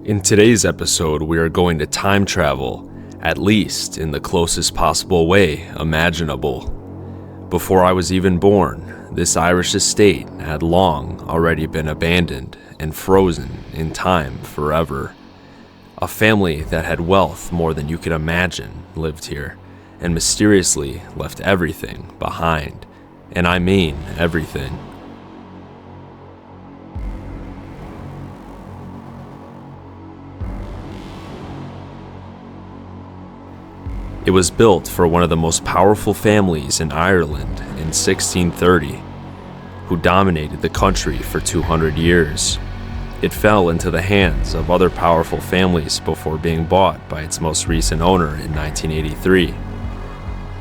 In today's episode, we are going to time travel, at least in the closest possible way imaginable. Before I was even born, this Irish estate had long already been abandoned and frozen in time forever. A family that had wealth more than you could imagine lived here, and mysteriously left everything behind. And I mean everything. It was built for one of the most powerful families in Ireland in 1630, who dominated the country for 200 years. It fell into the hands of other powerful families before being bought by its most recent owner in 1983.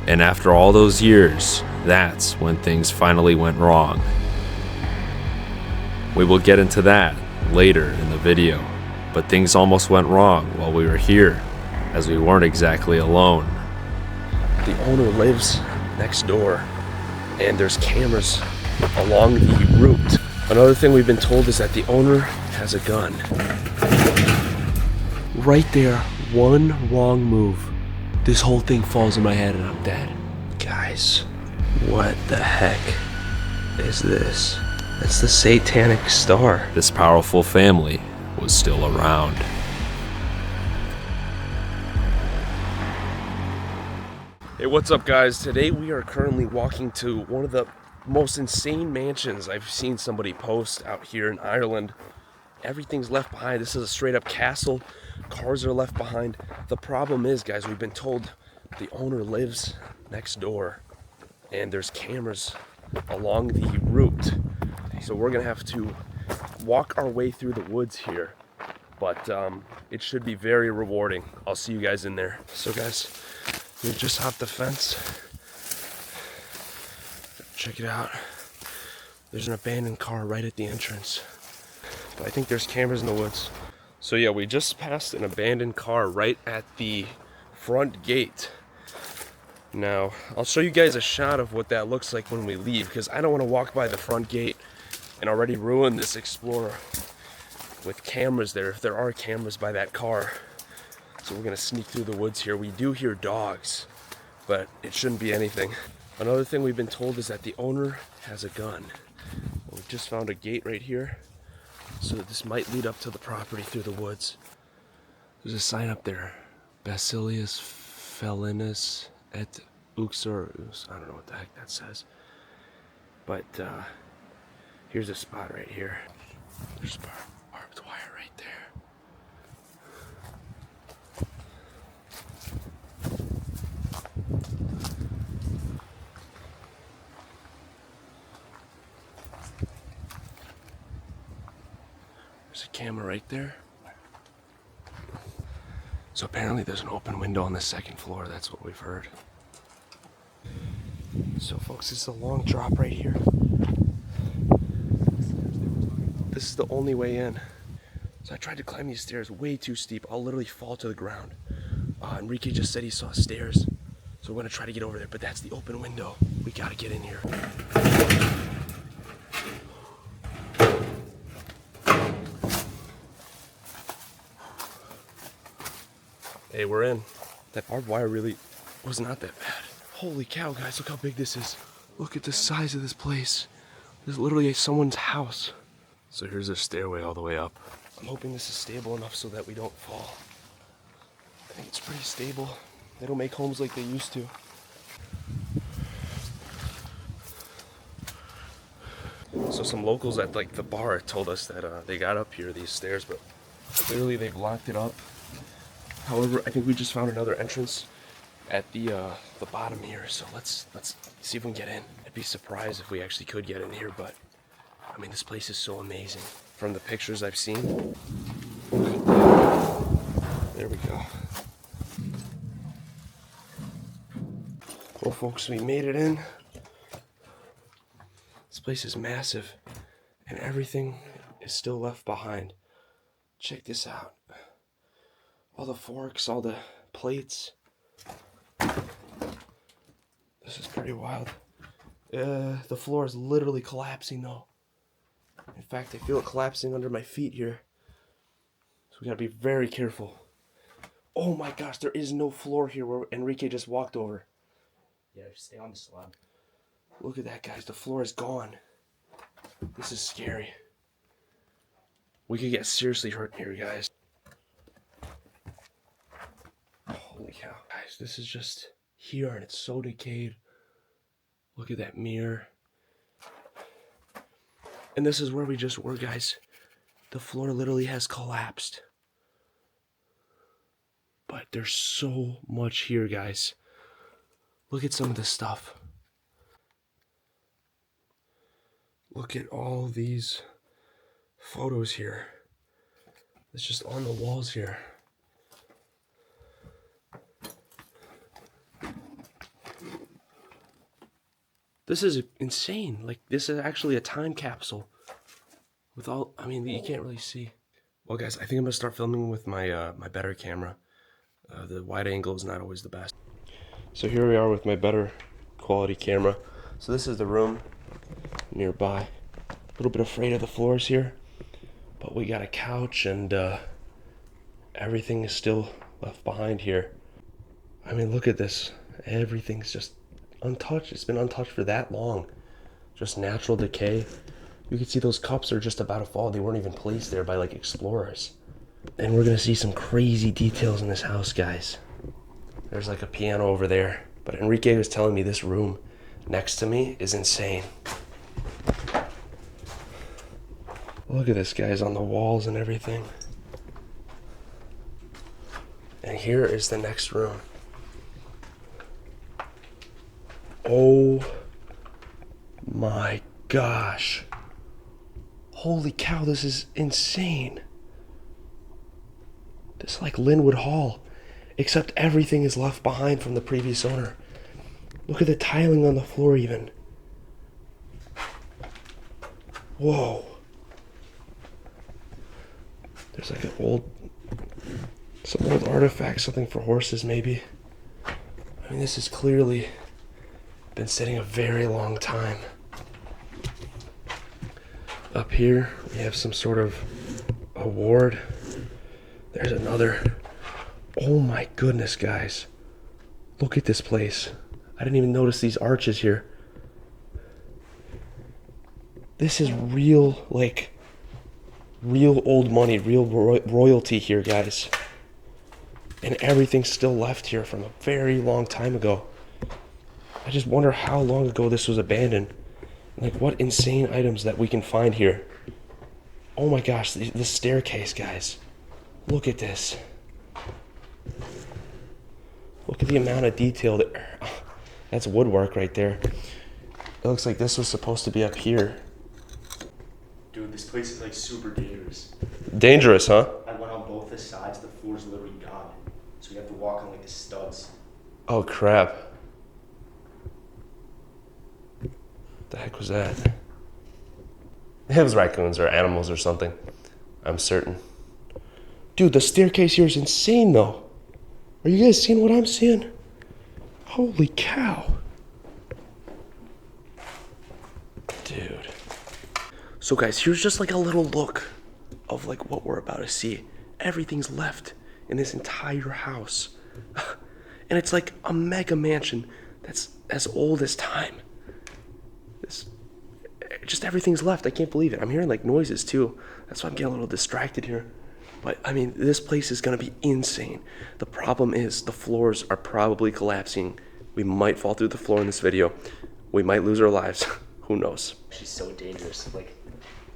And after all those years, that's when things finally went wrong. We will get into that later in the video, but things almost went wrong while we were here, as we weren't exactly alone. The owner lives next door, and there's cameras along the route. Another thing we've been told is that the owner has a gun. Right there, one wrong move, this whole thing falls in my head and I'm dead. Guys, what the heck is this? It's the satanic star. This powerful family was still around. Hey, what's up, guys? Today we are currently walking to one of the most insane mansions I've seen somebody post out here in Ireland. Everything's left behind. This is a straight up castle. Cars are left behind. The problem is, guys, we've been told the owner lives next door and there's cameras along the route. So we're gonna have to walk our way through the woods here, but it should be very rewarding. I'll see you guys in there. So guys, we just hopped the fence. Check it out. There's an abandoned car right at the entrance. But I think there's cameras in the woods. So yeah, we just passed an abandoned car right at the front gate. Now, I'll show you guys a shot of what that looks like when we leave, because I don't want to walk by the front gate and already ruin this Explorer with cameras there, if there are cameras by that car. So we're gonna sneak through the woods here. We do hear dogs, but it shouldn't be anything. Another thing we've been told is that the owner has a gun. We just found a gate right here, so this might lead up to the property through the woods. There's a sign up there, Basileus Felinis et Uxorus. I don't know what the heck that says, but here's a spot right here. There's barbed wire right there. There's a camera right there. So apparently there's an open window on the second floor. That's what we've heard. So folks, this is a long drop right here. This is the only way in. So I tried to climb these stairs, way too steep. I'll literally fall to the ground. Enrique just said he saw stairs. So we're gonna try to get over there, but that's the open window. We gotta get in here. Hey, we're in. That barbed wire really was not that bad. Holy cow, guys, look how big this is. Look at the size of this place. This is literally someone's house. So here's a stairway all the way up. I'm hoping this is stable enough so that we don't fall. I think it's pretty stable. They don't make homes like they used to. So some locals at like the bar told us that they got up here these stairs, but clearly they've locked it up. However, I think we just found another entrance at the bottom here. So let's see if we can get in. I'd be surprised if we actually could get in here, but I mean, this place is so amazing. From the pictures I've seen. There we go. Well, folks, we made it in. This place is massive, and everything is still left behind. Check this out. All the forks, all the plates. This is pretty wild. The floor is literally collapsing though. In fact, I feel it collapsing under my feet here. So So we gotta be very careful. Oh my gosh, there is no floor here where Enrique just walked over. Yeah, stay on the slab. Look at that, guys. The floor is gone. This is scary. We could get seriously hurt here, guys. Holy cow. Guys, this is just here and it's so decayed. Look at that mirror. And this is where we just were, guys. The floor literally has collapsed. But there's so much here, guys. Look at some of this stuff. Look at all these photos here. It's just on the walls here. This is insane. Like, this is actually a time capsule. With all, I mean, you can't really see. Well, guys, I think I'm gonna start filming with my my better camera. The wide angle is not always the best. So here we are with my better quality camera. So this is the room nearby. A little bit afraid of the floors here, but we got a couch and everything is still left behind here. I mean, look at this. Everything's just untouched. It's been untouched for that long. Just natural decay. You can see those cups are just about to fall. They weren't even placed there by like explorers. And we're gonna see some crazy details in this house, guys. There's like a piano over there. But Enrique was telling me this room next to me is insane. Look at this, guys, on the walls and everything. And here is the next room. Oh my gosh. Holy cow, this is insane. This is like Linwood Hall, except everything is left behind from the previous owner. Look at the tiling on the floor even. Whoa. There's like some old artifact, something for horses maybe. I mean, this has clearly been sitting a very long time. Up here, we have some sort of award. There's another. Oh my goodness, guys. Look at this place. I didn't even notice these arches here. This is real, like, real old money, real royalty here, guys. And everything's still left here from a very long time ago. I just wonder how long ago this was abandoned. Like, what insane items that we can find here. Oh my gosh, the staircase, guys. Look at this. Look at the amount of detail there. That's woodwork right there. It looks like this was supposed to be up here. Dude, this place is like super dangerous. Dangerous, huh? I went on both the sides, the floor's literally gone. So we have to walk on like the studs. Oh crap. The heck was that? It was raccoons or animals or something. I'm certain. Dude, the staircase here is insane though. Are you guys seeing what I'm seeing? Holy cow. Dude. So guys, here's just like a little look of like what we're about to see. Everything's left in this entire house. And it's like a mega mansion that's as old as time. Just everything's left. I can't believe it. I'm hearing like noises too. That's why I'm getting a little distracted here. But I mean, this place is gonna be insane. The problem is the floors are probably collapsing. We might fall through the floor in this video. We might lose our lives. Who knows? She's so dangerous. Like,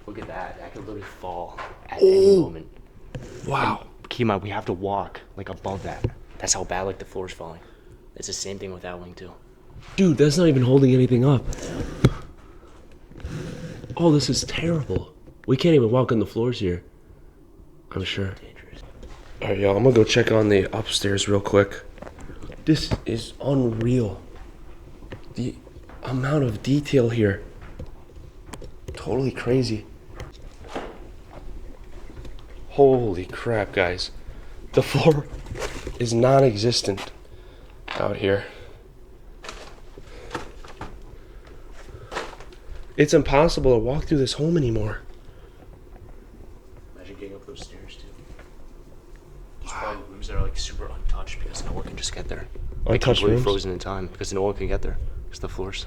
look at that. That could literally fall at any moment. Wow. And keep in mind, we have to walk like above that. That's how bad like the floor's falling. It's the same thing with that wing too. Dude, that's not even holding anything up. Oh, this is terrible. We can't even walk on the floors here. I'm sure. Dangerous. All right, y'all, I'm gonna go check on the upstairs real quick. This is unreal. The amount of detail here. Totally crazy. Holy crap, guys. The floor is non-existent out here. It's impossible to walk through this home anymore. Imagine getting up those stairs too. super untouched because no one can just get there. Untouched completely rooms? frozen in time because no one can get there. Because the floors.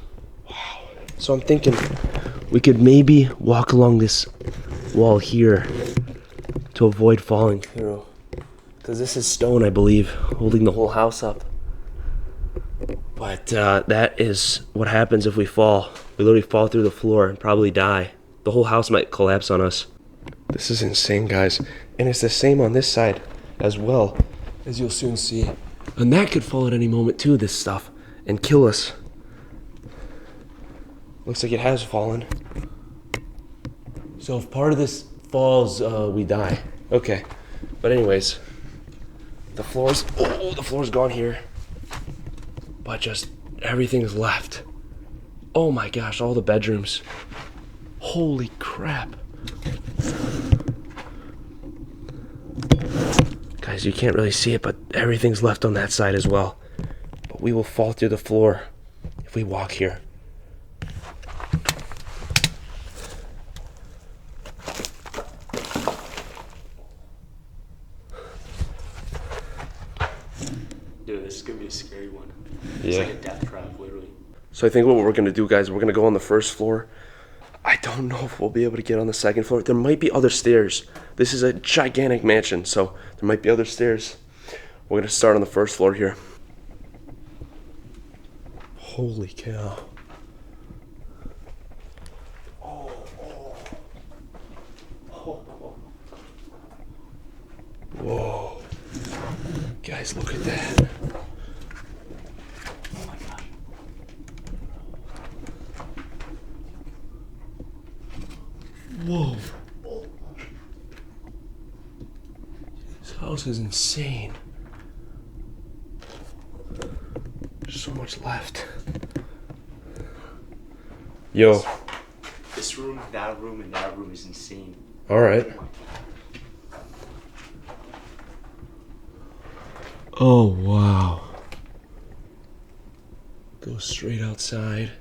So I'm thinking we could maybe walk along this wall here to avoid falling through. Because this is stone, I believe, holding the whole house up. But that is what happens if we fall. We literally fall through the floor and probably die. The whole house might collapse on us. This is insane, guys. And it's the same on this side as well, as you'll soon see. And that could fall at any moment too, this stuff, and kill us. Looks like it has fallen. So if part of this falls, we die. Okay. But anyways, the floor's gone here. But just everything's left. Oh my gosh, all the bedrooms. Holy crap. Guys, you can't really see it, but everything's left on that side as well. But we will fall through the floor if we walk here. Dude, this is gonna be a scary one. Yeah. It's like a death trap, literally. So I think what we're gonna do, guys, we're gonna go on the first floor. I don't know if we'll be able to get on the second floor. There might be other stairs. This is a gigantic mansion, so there might be other stairs. We're gonna start on the first floor here. Holy cow. Whoa. Guys, look at that. Oh my gosh. Whoa. This house is insane. There's so much left. Yo. This room, that room, and that room is insane. Alright. Oh, wow. Go straight outside.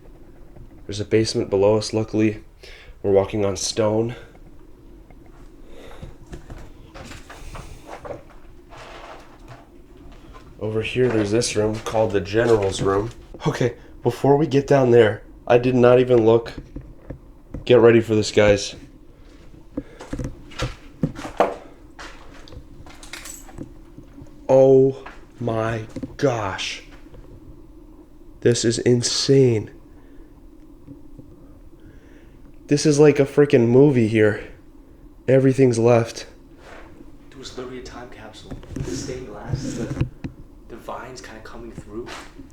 There's a basement below us. Luckily, we're walking on stone. Over here, there's this room called the General's Room. Okay, before we get down there, I did not even look. Get ready for this, guys. Oh my gosh. This is insane. This is like a freaking movie here. Everything's left. It was literally a time capsule. The stained glass, the vines kind of coming through.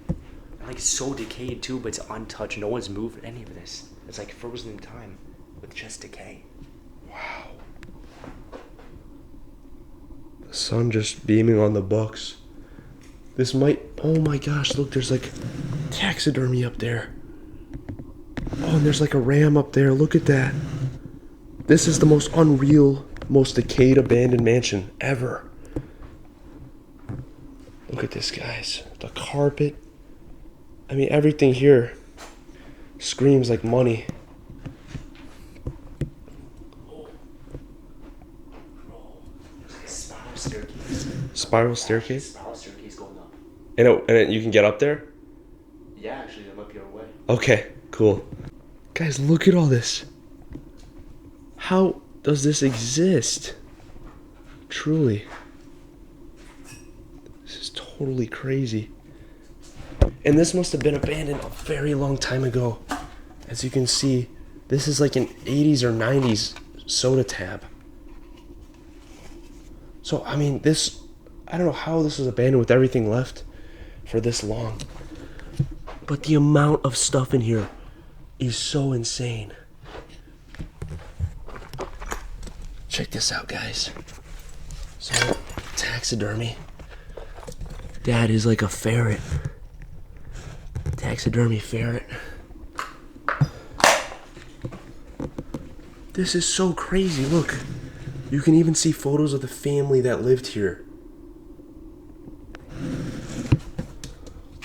And like it's so decayed too, but it's untouched. No one's moved any of this. It's like frozen in time with just decay. Wow. The sun just beaming on the books. This might, oh my gosh, look, there's like taxidermy up there. Oh, and there's like a ram up there. Look at that. This is the most unreal, most decayed abandoned mansion ever. Look at this, guys. The carpet. I mean, everything here screams like money. Spiral staircase. Spiral staircase? Spiral staircase going up. And you can get up there? Yeah, actually, that might be our way. Okay, cool. Guys, look at all this. How does this exist? Truly. This is totally crazy. And this must have been abandoned a very long time ago. As you can see, this is like an 80s or 90s soda tab. So, I mean, I don't know how this was abandoned with everything left for this long. But the amount of stuff in here is so insane. Check this out, guys. So, taxidermy. That is like a ferret. Taxidermy ferret. This is so crazy. Look, you can even see photos of the family that lived here.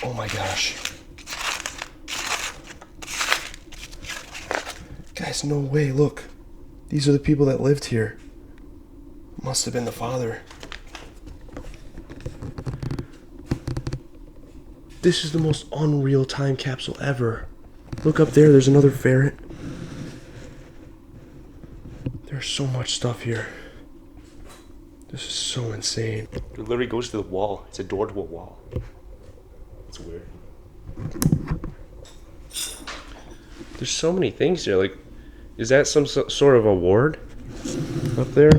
Oh my gosh. Guys, no way, look. These are the people that lived here. Must have been the father. This is the most unreal time capsule ever. Look up there, there's another ferret. There's so much stuff here. This is so insane. It literally goes to the wall. It's a door to a wall. It's weird. There's so many things here. Like, is that some sort of award up there?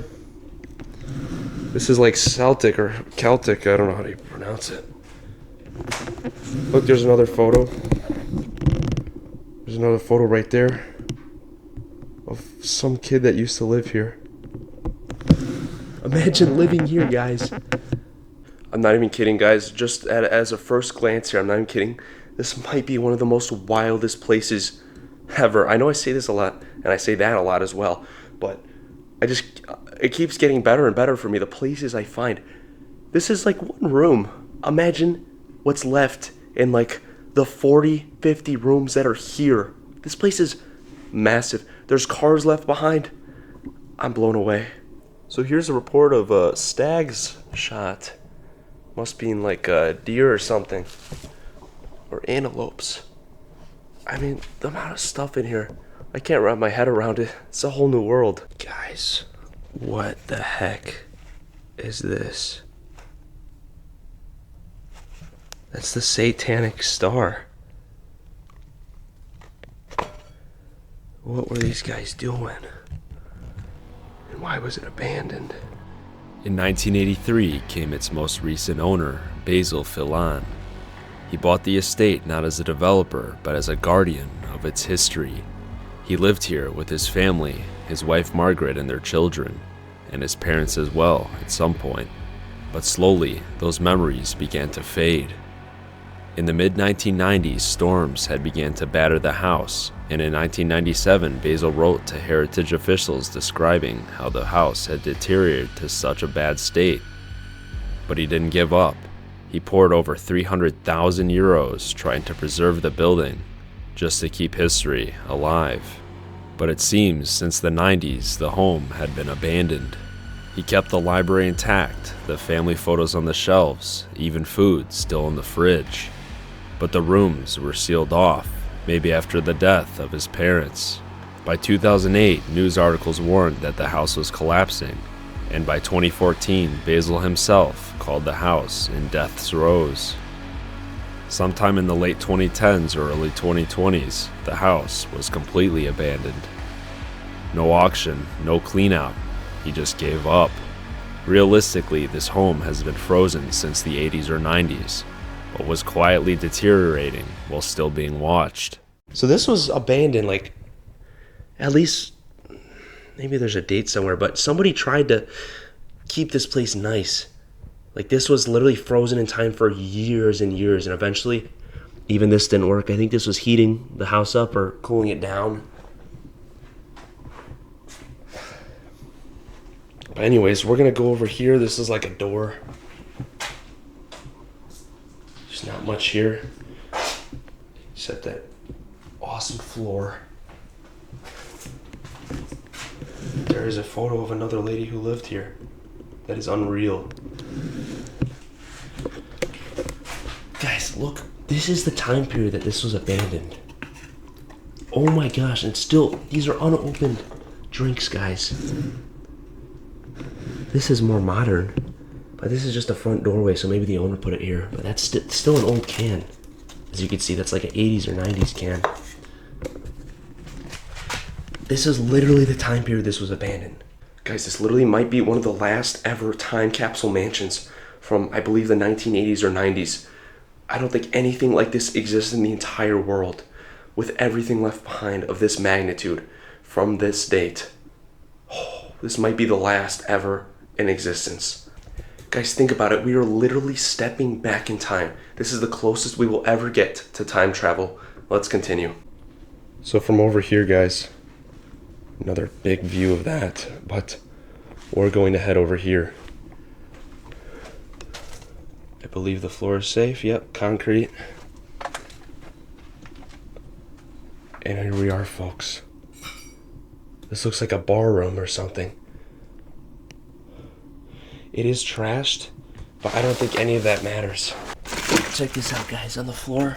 This is like Celtic or Celtic. I don't know how to pronounce it. Look, there's another photo. There's another photo right there of some kid that used to live here. Imagine living here, guys. I'm not even kidding, guys. Just as a first glance here, I'm not even kidding. This might be one of the most wildest places ever. I know I say this a lot, and I say that a lot as well, but it keeps getting better and better for me, the places I find. This is like one room. Imagine what's left in like the 40, 50 rooms that are here. This place is massive. There's cars left behind. I'm blown away. So here's a report of a stag's shot. Must be in like a deer or something. Or antelopes. I mean, the amount of stuff in here. I can't wrap my head around it. It's a whole new world. Guys, what the heck is this? That's the satanic star. What were these guys doing? And why was it abandoned? In 1983 came its most recent owner, Basil Fillan. He bought the estate not as a developer, but as a guardian of its history. He lived here with his family, his wife Margaret and their children, and his parents as well at some point. But slowly, those memories began to fade. In the mid-1990s, storms had begun to batter the house, and in 1997, Basil wrote to heritage officials describing how the house had deteriorated to such a bad state. But he didn't give up. He poured over 300,000 euros trying to preserve the building, just to keep history alive. But it seems since the 90s, the home had been abandoned. He kept the library intact, the family photos on the shelves, even food still in the fridge. But the rooms were sealed off, maybe after the death of his parents. By 2008, news articles warned that the house was collapsing, and by 2014, Basil himself called the house in death's throes. Sometime in the late 2010s or early 2020s, the house was completely abandoned. No auction, no clean out, he just gave up. Realistically, this home has been frozen since the 80s or 90s, but was quietly deteriorating while still being watched. So this was abandoned, like, at least, maybe there's a date somewhere, but somebody tried to keep this place nice. Like, this was literally frozen in time for years and years, and eventually, even this didn't work. I think this was heating the house up or cooling it down. But anyways, we're gonna go over here. This is like a door. There's not much here, except that awesome floor. There is a photo of another lady who lived here. That is unreal. Guys, look. This is the time period that this was abandoned. Oh my gosh, and still, these are unopened drinks, guys. This is more modern. But this is just a front doorway, so maybe the owner put it here. But that's still an old can. As you can see, that's like an 80s or 90s can. This is literally the time period this was abandoned. Guys, this literally might be one of the last ever time capsule mansions from, I believe, the 1980s or 90s. I don't think anything like this exists in the entire world, with everything left behind of this magnitude from this date. Oh, this might be the last ever in existence. Guys, think about it. We are literally stepping back in time. This is the closest we will ever get to time travel. Let's continue. So from over here, guys, another big view of that, but we're going to head over here. I believe the floor is safe. Yep, concrete. And here we are, folks. This looks like a barroom or something. It is trashed, but I don't think any of that matters. check this out, guys. On the floor.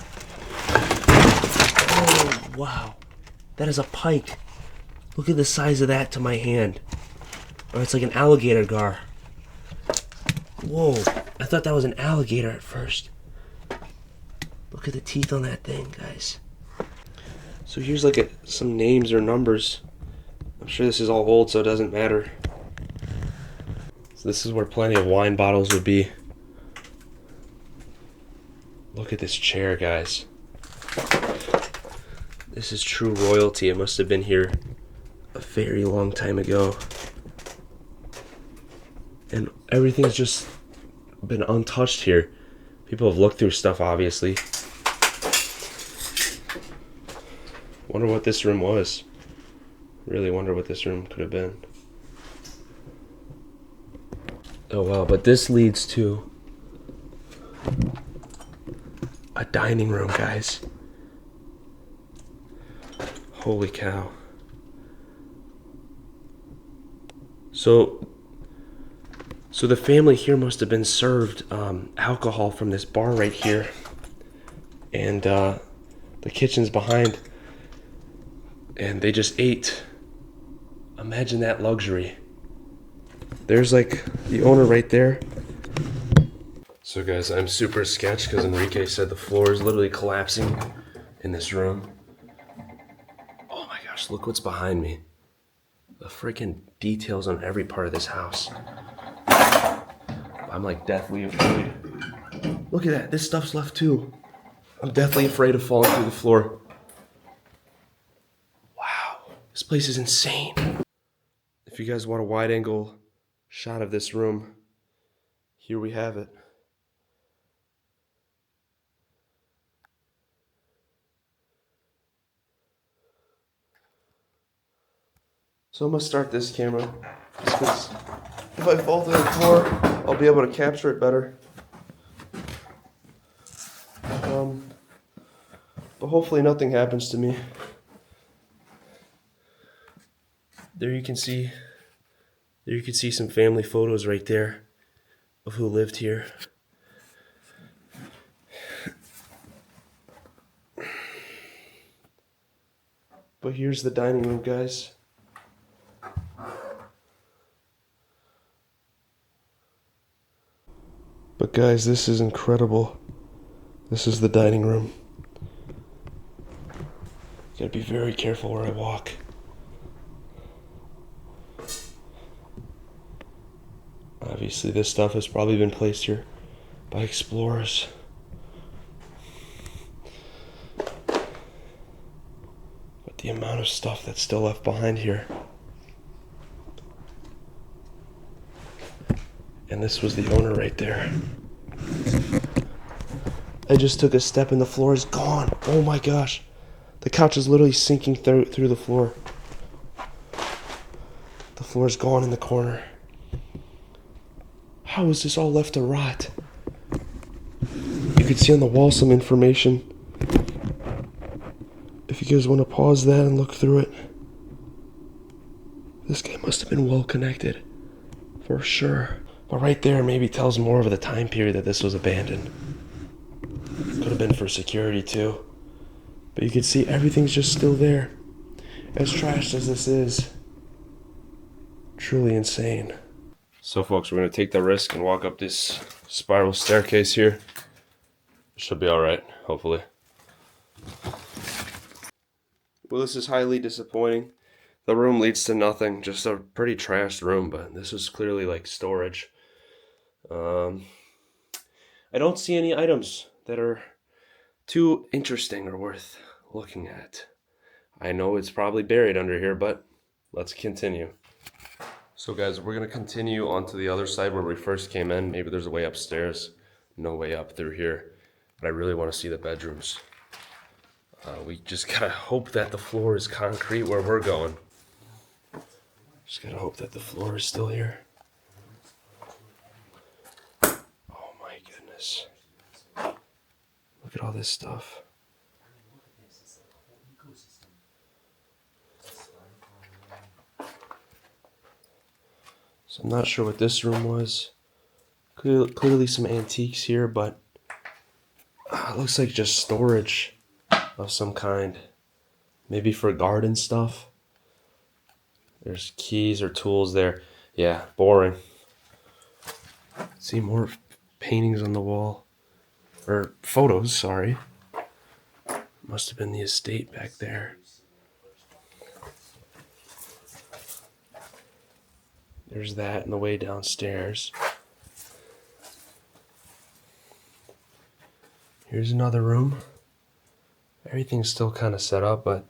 Oh, wow. That is a pike. Look at the size of that to my hand. Or it's like an alligator gar. Whoa. I thought that was an alligator at first. Look at the teeth on that thing, guys. So here's like some names or numbers. I'm sure this is all old, so it doesn't matter. So this is where plenty of wine bottles would be. Look at this chair, guys. This is true royalty. It must have been here a very long time ago. And everything's just been untouched here. People have looked through stuff, obviously. Wonder what this room was. Really wonder what this room could have been. Oh wow, but this leads to a dining room, guys. Holy cow. So the family here must have been served alcohol from this bar right here. And the kitchen's behind. And they just ate. Imagine that luxury. There's like the owner right there. So guys, I'm super sketched because Enrique said the floor is literally collapsing in this room. Oh my gosh, look what's behind me. The freaking details on every part of this house. I'm like deathly afraid. Look at that, this stuff's left too. I'm deathly afraid of falling through the floor. Wow, this place is insane. If you guys want a wide angle shot of this room, here we have it. So I'm gonna start this camera, just because if I fall to the floor, I'll be able to capture it better. But hopefully nothing happens to me. There you can see some family photos right there of who lived here. But here's the dining room, guys. But guys, this is incredible. This is the dining room. Gotta be very careful where I walk. Obviously, this stuff has probably been placed here by explorers. But the amount of stuff that's still left behind here. And this was the owner right there. I just took a step and the floor is gone. Oh my gosh. The couch is literally sinking through the floor. The floor is gone in the corner. How is this all left to rot? You could see on the wall some information. If you guys want to pause that and look through it. This guy must have been well connected. For sure. But right there maybe tells more of the time period that this was abandoned. Could have been for security too. But you can see everything's just still there. As trashed as this is. Truly insane. So folks, we're going to take the risk and walk up this spiral staircase here. Should be alright, hopefully. Well, this is highly disappointing. The room leads to nothing. Just a pretty trashed room, but this is clearly like storage. I don't see any items that are too interesting or worth looking at. I know it's probably buried under here, but let's continue. So guys, we're going to continue on to the other side where we first came in. Maybe there's a way upstairs. No way up through here. But I really want to see the bedrooms. We just got to hope that the floor is concrete where we're going. Just got to hope that the floor is still here. Oh my goodness. Look at all this stuff. So I'm not sure what this room was. Clearly some antiques here, but It looks like just storage of some kind. Maybe for garden stuff. There's keys or tools there. Yeah, boring. See more paintings on the wall. Or photos, sorry. Must have been the estate back there. There's that in the way downstairs. Here's another room. Everything's still kind of set up, but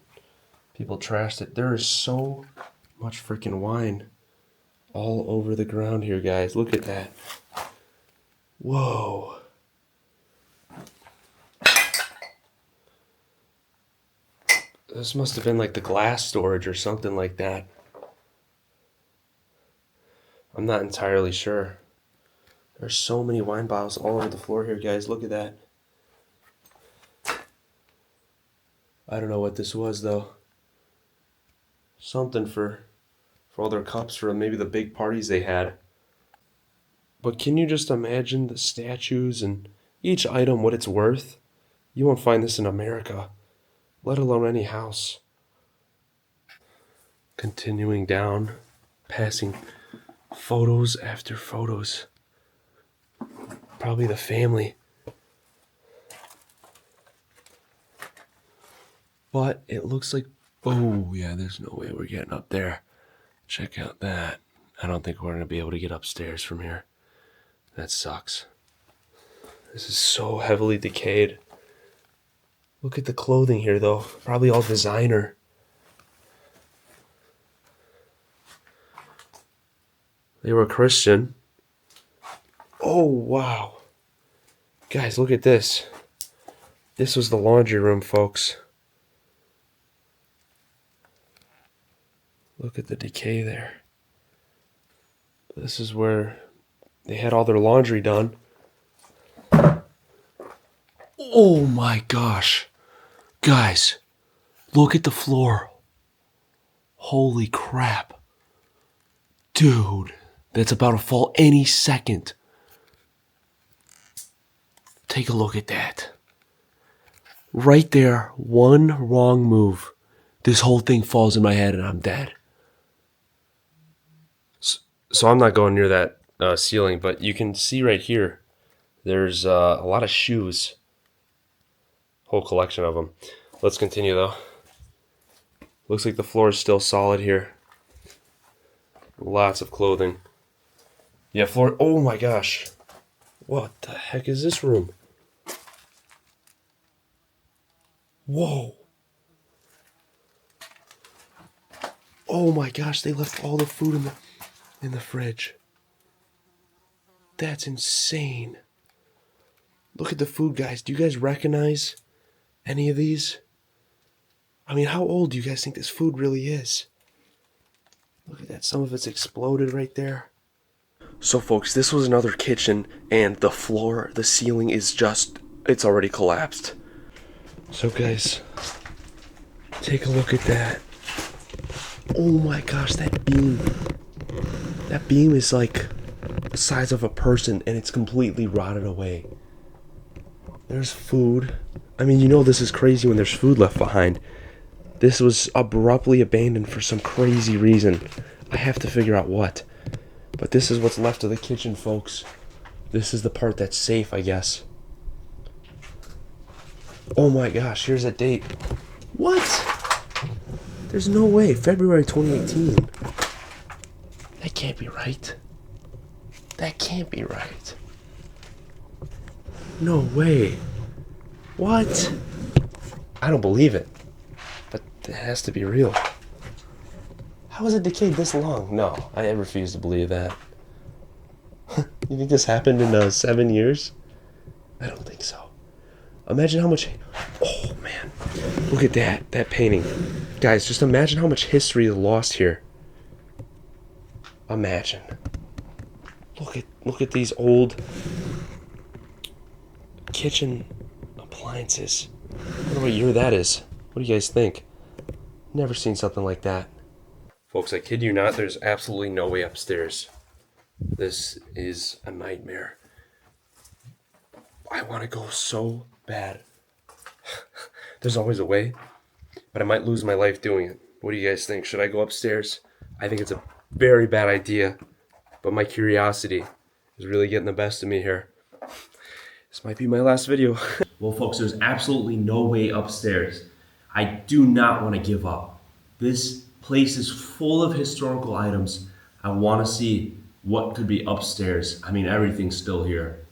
people trashed it. There is so much freaking wine all over the ground here, guys. Look at that. Whoa. This must have been like the glass storage or something like that. I'm not entirely sure. There's so many wine bottles all over the floor here, guys. Look at that. I don't know what this was, though. Something for all their cups for maybe the big parties they had. But can you just imagine the statues and each item, what it's worth? You won't find this in America, let alone any house. Continuing down, passing photos after photos. Probably the family. But it looks like, oh yeah, there's no way we're getting up there. Check out that. I don't think we're going to be able to get upstairs from here. That sucks. This is so heavily decayed. Look at the clothing here, though. Probably all designer. They were Christian. Oh, wow. Guys, look at this. This was the laundry room, folks. Look at the decay there. This is where they had all their laundry done. Oh my gosh. Guys, look at the floor. Holy crap. Dude, that's about to fall any second. Take a look at that. Right there, one wrong move. This whole thing falls in my head and I'm dead. So I'm not going near that ceiling, but you can see right here, there's a lot of shoes. Whole collection of them. Let's continue though. Looks like the floor is still solid here. Lots of clothing. Yeah, floor. Oh my gosh. What the heck is this room? Whoa. Oh my gosh, they left all the food in the fridge. That's insane. Look at the food, guys. Do you guys recognize any of these? I mean, how old do you guys think this food really is? Look at that. Some of it's exploded right there. So, folks, this was another kitchen, and the floor, the ceiling is just, it's already collapsed. So, guys, take a look at that. Oh my gosh, that beam. That beam is like the size of a person, and it's completely rotted away. There's food. I mean, you know this is crazy when there's food left behind. This was abruptly abandoned for some crazy reason. I have to figure out what. But this is what's left of the kitchen, folks. This is the part that's safe, I guess. Oh my gosh, here's a date. What? There's no way. February 2018. That can't be right. That can't be right. No way. What? I don't believe it. But it has to be real. How has it decayed this long? No, I refuse to believe that. You think this happened in 7 years? I don't think so. Imagine how much... Oh, man. Look at that painting. Guys, just imagine how much history is lost here. Imagine. Look at these old kitchen appliances. I wonder what year that is. What do you guys think? Never seen something like that. Folks, I kid you not, there's absolutely no way upstairs. This is a nightmare. I want to go so bad. There's always a way, but I might lose my life doing it. What do you guys think? Should I go upstairs? I think it's a very bad idea, but my curiosity is really getting the best of me here. This might be my last video. Well, folks, there's absolutely no way upstairs. I do not want to give up. This place is full of historical items. I want to see what could be upstairs. I mean, everything's still here.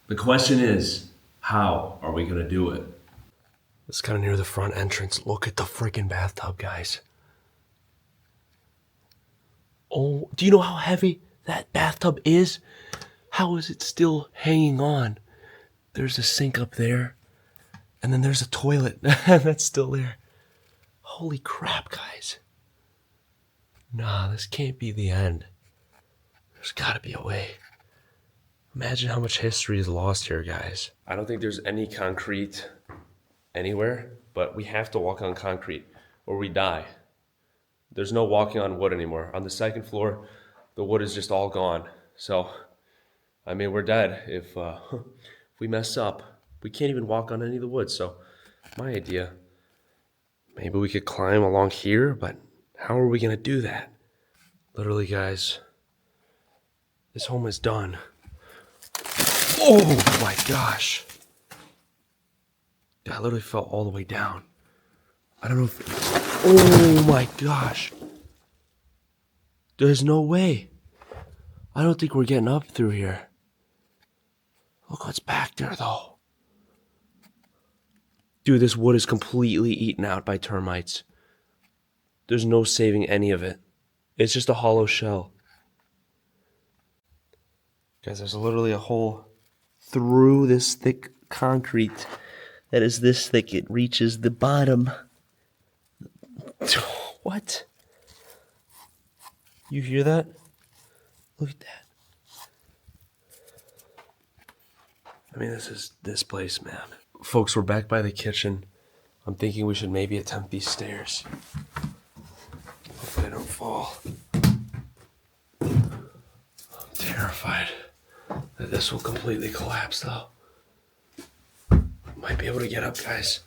The question is, how are we going to do it? It's kind of near the front entrance. Look at the freaking bathtub, guys. Oh, do you know how heavy that bathtub is? How is it still hanging on? There's a sink up there. And then there's a toilet that's still there. Holy crap, guys. Nah, this can't be the end. There's gotta be a way. Imagine how much history is lost here, guys. I don't think there's any concrete anywhere, but we have to walk on concrete or we die. There's no walking on wood anymore. On the second floor, the wood is just all gone. So, I mean, we're dead. If we mess up, we can't even walk on any of the wood. So, my idea, maybe we could climb along here, but how are we gonna do that? Literally, guys, this home is done. Oh my gosh. I literally fell all the way down. I don't know if... Oh my gosh. There's no way. I don't think we're getting up through here. Look what's back there, though. Dude, this wood is completely eaten out by termites. There's no saving any of it. It's just a hollow shell. Guys, there's literally a hole through this thick concrete that is this thick. It reaches the bottom. What? You hear that? Look at that. I mean, this place, man. Folks, we're back by the kitchen. I'm thinking we should maybe attempt these stairs. Hopefully I don't fall. I'm terrified that this will completely collapse, though. Might be able to get up, guys.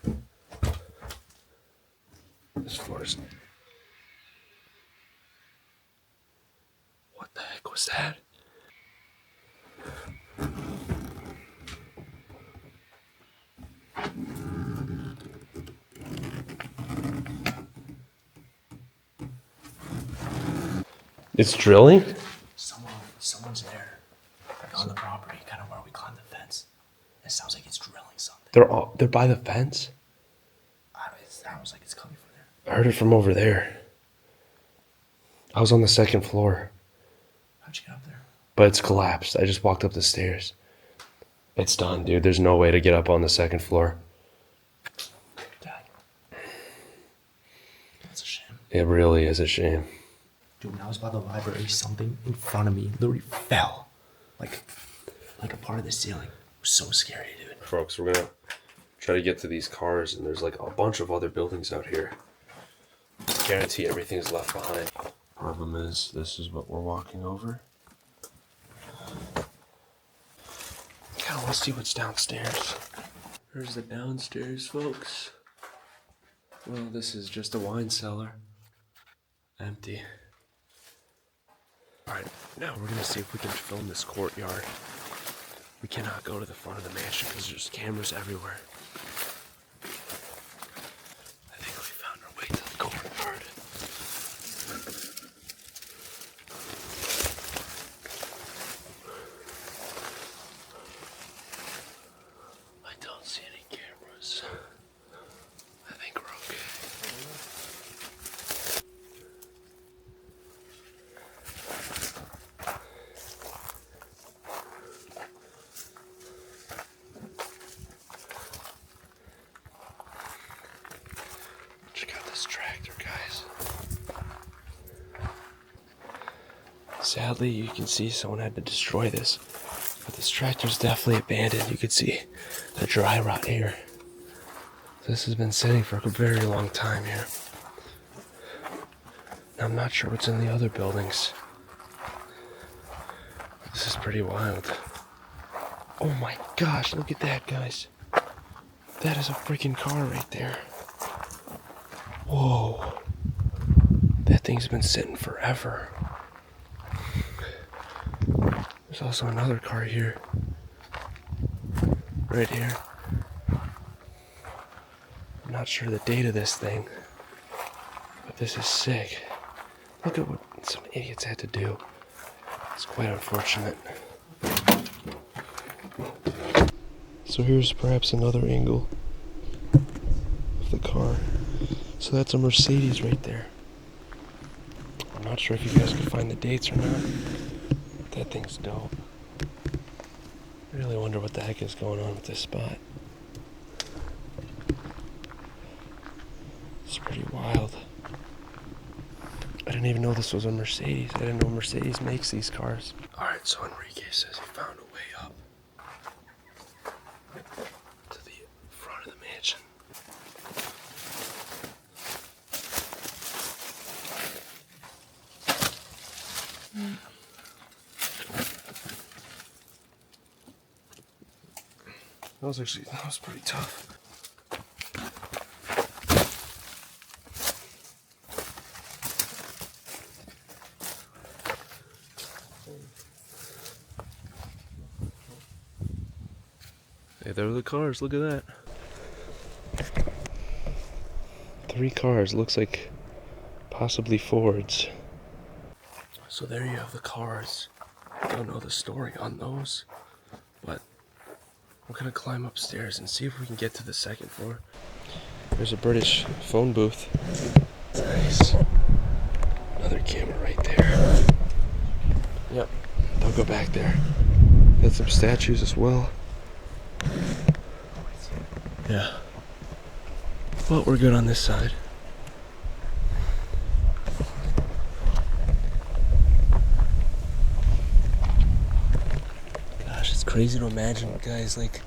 This floor is... What the heck was that? It's drilling? Someone's there. Like on the property, kind of where we climbed the fence. It sounds like it's drilling something. They're by the fence? It sounds like it's coming from there. I heard it from over there. I was on the second floor. How'd you get up there? But it's collapsed. I just walked up the stairs. It's done, dude. There's no way to get up on the second floor. Dad. That's a shame. It really is a shame. Dude, when I was by the library, something in front of me literally fell. Like a part of the ceiling. It was so scary, dude. Folks, we're gonna try to get to these cars, and there's like a bunch of other buildings out here. Guarantee everything's left behind. Problem is, this is what we're walking over. Kind of want to see what's downstairs. There's the downstairs, folks. Well, this is just a wine cellar. Empty. Alright, now we're gonna see if we can film this courtyard. We cannot go to the front of the mansion because there's cameras everywhere. I think we found our way to the courtyard. I don't see any cameras. I think we're okay. Check out this tractor, guys. Sadly, you can see someone had to destroy this. But this tractor's definitely abandoned. You can see the dry rot here. This has been sitting for a very long time here. I'm not sure what's in the other buildings. This is pretty wild. Oh my gosh, look at that, guys. That is a freaking car right there. Whoa. That thing's been sitting forever. There's also another car here. Right here. I'm not sure the date of this thing. But this is sick. Look at what some idiots had to do. It's quite unfortunate. So here's perhaps another angle of the car. So that's a Mercedes right there. I'm not sure if you guys can find the dates or not. That thing's dope. I really wonder what the heck is going on with this spot. It's pretty wild. I didn't even know this was a Mercedes. I didn't know Mercedes makes these cars. Alright, so Enrique says he found a way up to the front of the mansion. That was pretty tough. Hey, there are the cars. Look at that. 3 cars. Looks like possibly Fords. So there you have the cars. I don't know the story on those, but we're gonna climb upstairs and see if we can get to the 2nd floor. There's a British phone booth. Nice. Another camera right there. Yep, don't go back there. Got some statues as well. Yeah. Well, we're good on this side. Gosh, it's crazy to imagine, guys, like,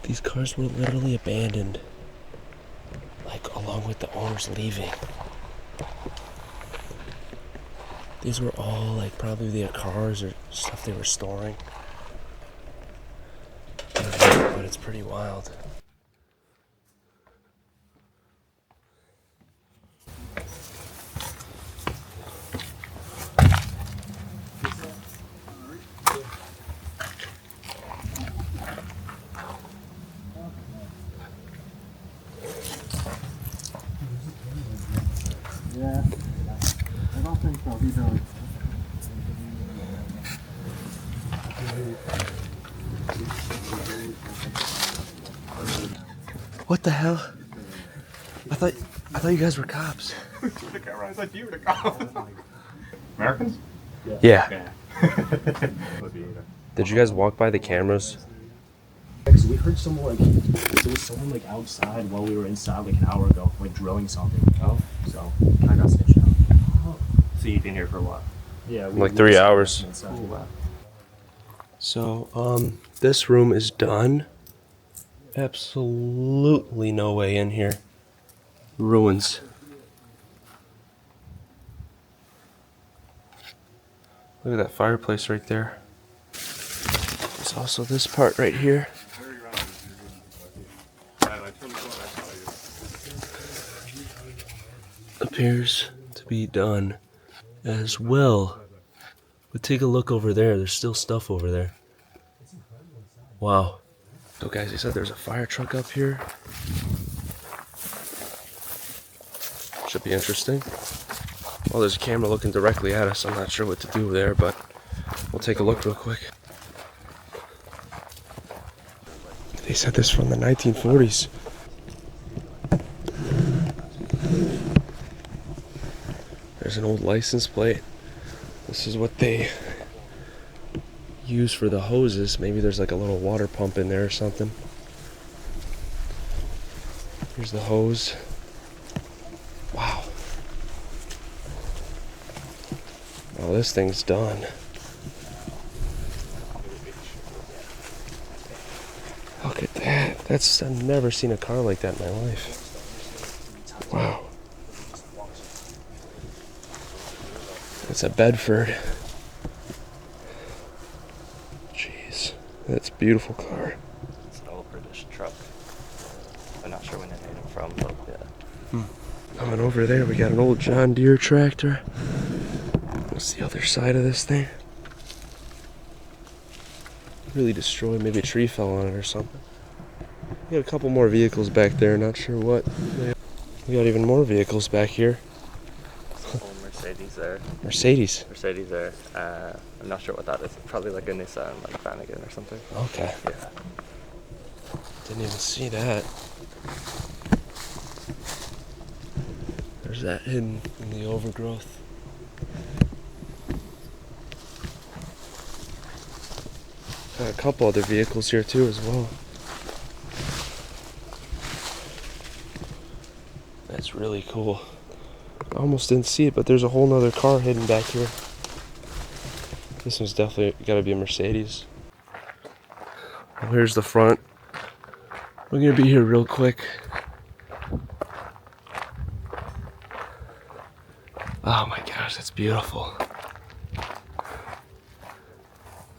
these cars were literally abandoned, like, along with the owners leaving. These were all, like, probably their cars or stuff they were storing. But it's pretty wild. Yeah, I don't think so. He does. What the hell? I thought you guys were cops. I thought you were the cop. Americans? Yeah. Did you guys walk by the cameras? Because we heard someone there was someone like outside while we were inside like an hour ago, like drilling something. Oh. So I got snitched out. So you've been here for a while? Yeah. Like 3 hours. Oh, wow. So, this room is done. Absolutely no way in here. Ruins. Look at that fireplace right there. There's also this part right here. Appears to be done as well. But take a look over there. There's still stuff over there. Wow. So guys, they said there's a fire truck up here. Should be interesting. Well, there's a camera looking directly at us. I'm not sure what to do there, but we'll take a look real quick. They said this from the 1940s. There's an old license plate. This is what they use for the hoses. Maybe there's like a little water pump in there or something. Here's the hose. Wow. Oh, this thing's done. Look at that. I've never seen a car like that in my life. Wow. It's a Bedford. Jeez, that's a beautiful car. It's all pretty. I'm not sure when they made them from, but yeah. Coming over there, we got an old John Deere tractor. What's the other side of this thing? Really destroyed, maybe a tree fell on it or something. We got a couple more vehicles back there, not sure what. We got even more vehicles back here. Oh, Mercedes there. Mercedes. Mercedes there. I'm not sure what that is. Probably like a Nissan, like Flanagan or something. Okay. Yeah. Didn't even see that. There's that hidden in the overgrowth. Got a couple other vehicles here too as well. That's really cool. I almost didn't see it, but there's a whole nother car hidden back here. This one's definitely gotta be a Mercedes. Well, here's the front. We're gonna be here real quick. Oh my gosh, that's beautiful.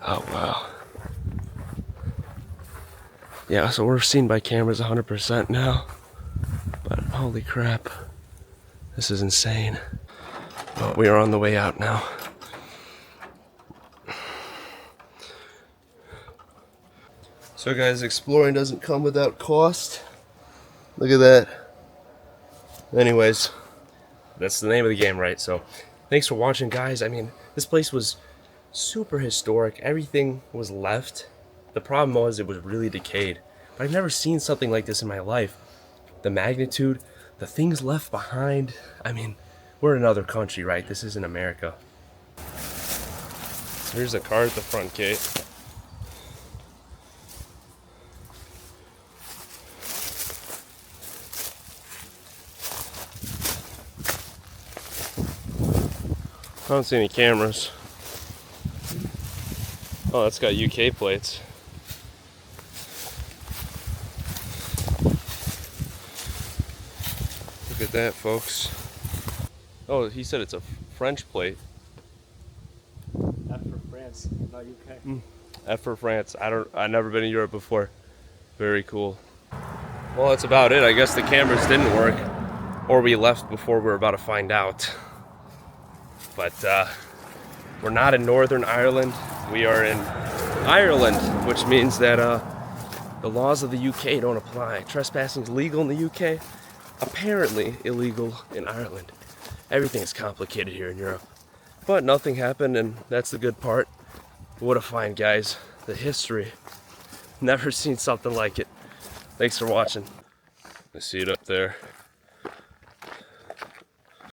Oh wow. Yeah, so we're seen by cameras 100% now. But holy crap. This is insane. But we are on the way out now. So guys, exploring doesn't come without cost. Look at that. Anyways, that's the name of the game, right? So thanks for watching, guys. I mean, this place was super historic. Everything was left. The problem was it was really decayed. But I've never seen something like this in my life. The magnitude, the things left behind. I mean, we're in another country, right? This isn't America. So here's a car at the front gate. I don't see any cameras. Oh, that's got UK plates. Look at that, folks. Oh, he said it's a French plate. F for France, not UK. F for France. I've never been in Europe before. Very cool. Well, that's about it. I guess the cameras didn't work, or we left before we were about to find out. But we're not in Northern Ireland. We are in Ireland, which means that the laws of the UK don't apply. Trespassing is legal in the UK, apparently illegal in Ireland. Everything is complicated here in Europe. But nothing happened, and that's the good part. What a find, guys. The history. Never seen something like it. Thanks for watching. I see it up there.